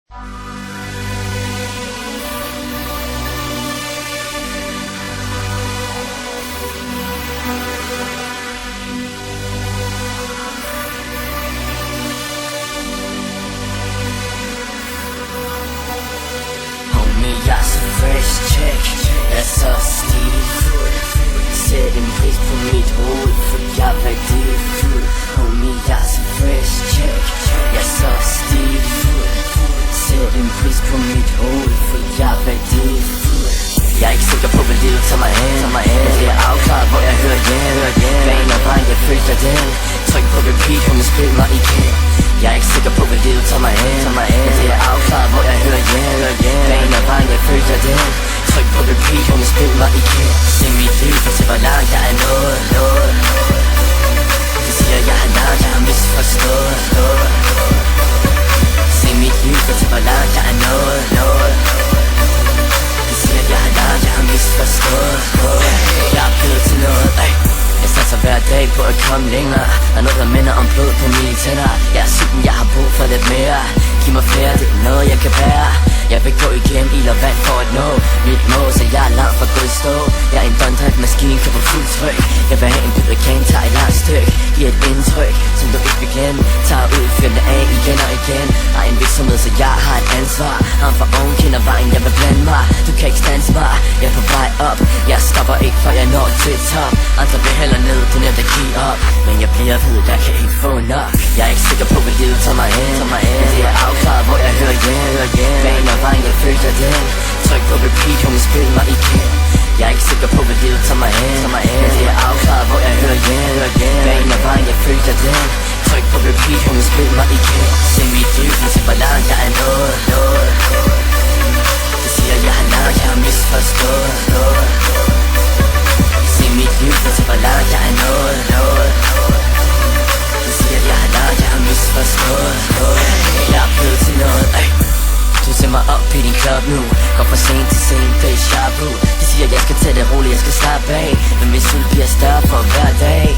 Jeg er så fresh, check. Jeg er så stilfuld. Sæt en pris på mit hoved, for jeg er værdifuld. Homie, jeg er så fresh, check. Jeg er så stilfuld. Sæt en pris på mit hoved, for jeg er værdifuld. Jeg er ikke sikker på, hvad livet tager mig hen. Men det er afklaret, hvor jeg hører hjem. Banen og vejen, jeg følger den. Tryk på repeat, homie, spil mig igen. Jeg er ikke sikker på, hvad livet tager mig hen. Men det er afklaret, hvor jeg hører hjem. Banen og vejen, jeg følger den. Tryk på repeat, homie, spil mig igen. Se mit liv, fortæl hvor langt jeg er nået. De siger, jeg har langt, jeg har misforstået. Se mit liv, fortæl hvor langt jeg er nået. De siger, jeg har langt, jeg har misforstået. Jeg er blevet til noget, jeg satser hver dag på at komme længere. Der er noget, der minder om blod på mine tænder. Jeg er sulten, jeg har brug for lidt mere. Giv mig flere, det er noget, jeg kan bære. Jeg vil gå igennem ild og vand for at nå mit mål, så jeg er langt fra gået i stå. Jeg er en døgndriftmaskine, kan på fuld tryk. Jeg vil have en bid af kagen, tager et langt stykke. Giver et indtryk, som du ikke vil glemme. Tager ud, fyrer det af igen og igen. Har en virksomhed, så jeg har et ansvar. Ham for oven kender vejen, jeg vil blande mig. Du kan ikke stands mig, jeg er på vej op. Jeg stopper ikke, før jeg når til top. Andre vil heller ned, det er nemt at give op. Men jeg bliver ved, jeg kan ikke få nok. Jeg er ikke sikker på, hvad livet tager mig hen. Men det er afklaret, hvor jeg hører hjem. Banen og vejen, jeg følger den. Tryk på repeat, homie, spil mig igen. Jeg er ikke sikker på, hvad livet tager mig hen. Men det er afklaret, hvor jeg hører hjem. Banen og vejen, jeg følger den. Tryk på repeat, homie, spil mig igen. Se mit liv, fortæl hvor langt jeg er nået. De siger, jeg har langt, jeg har misforstået. Se mit liv, fortæl hvor langt jeg er nået. De siger, jeg har langt, jeg har misforstået. Jeg er blevet til noget, Du ser mig op i din club nu. Går fra scene til scene, déjà vu. De siger, jeg skal tage det roligt, jeg skal slappe af. Men min sult bliver større for hver dag.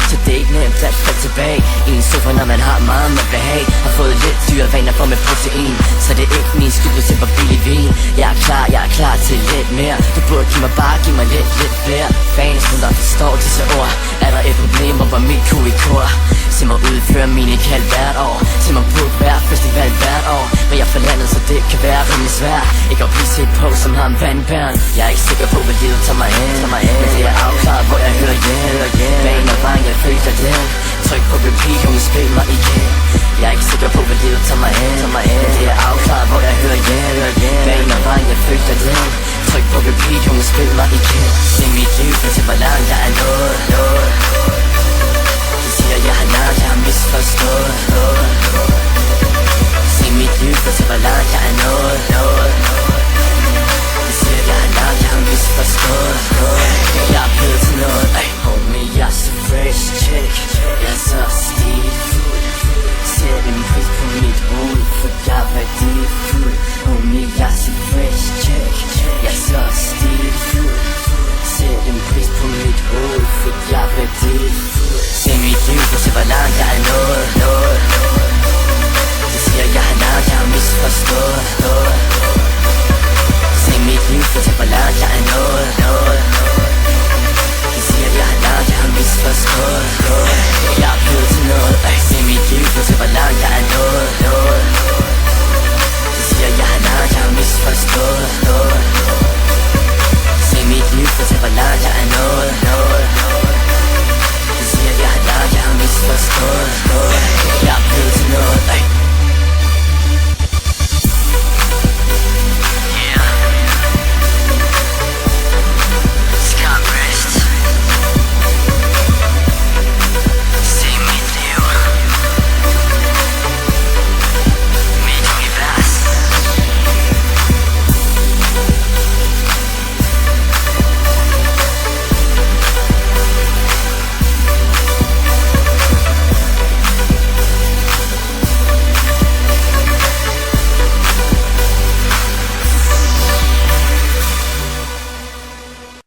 Så det er ikke nemt at falde tilbage i en sofa, når man har meget med behag. Har fået lidt dyre vaner for med protein. Så det er ikke min skyld, hvis jeg var billig vin. Jeg er klar til lidt mere. Du burde give mig bare, give mig lidt flere fans, der forstår disse ord. Er der et problem, hvor mit kunne i kor? Se mig udføre mine kald hvert år. Se mig på hver festival hvert år. Men jeg er for landet, så det kan være rimelig svært. Ikke at blive set på som ham vandbæren. Jeg er ikke sikker på, hvad livet tager mig hen. Men det er afklaret, hvor jeg hører hjem. Banen og vejen, jeg følger den. Tryk på repeat, homie, spil mig igen. Jeg er ikke sikker på, hvad livet tager mig hen. Men det er afklaret, hvor jeg hører hjem. Banen og vejen, jeg følger den. Tryk på repeat, homie, spil mig igen. Se mit liv, fortæl hvor langt jeg er nået. De siger, jeg har langt, jeg har misforstået.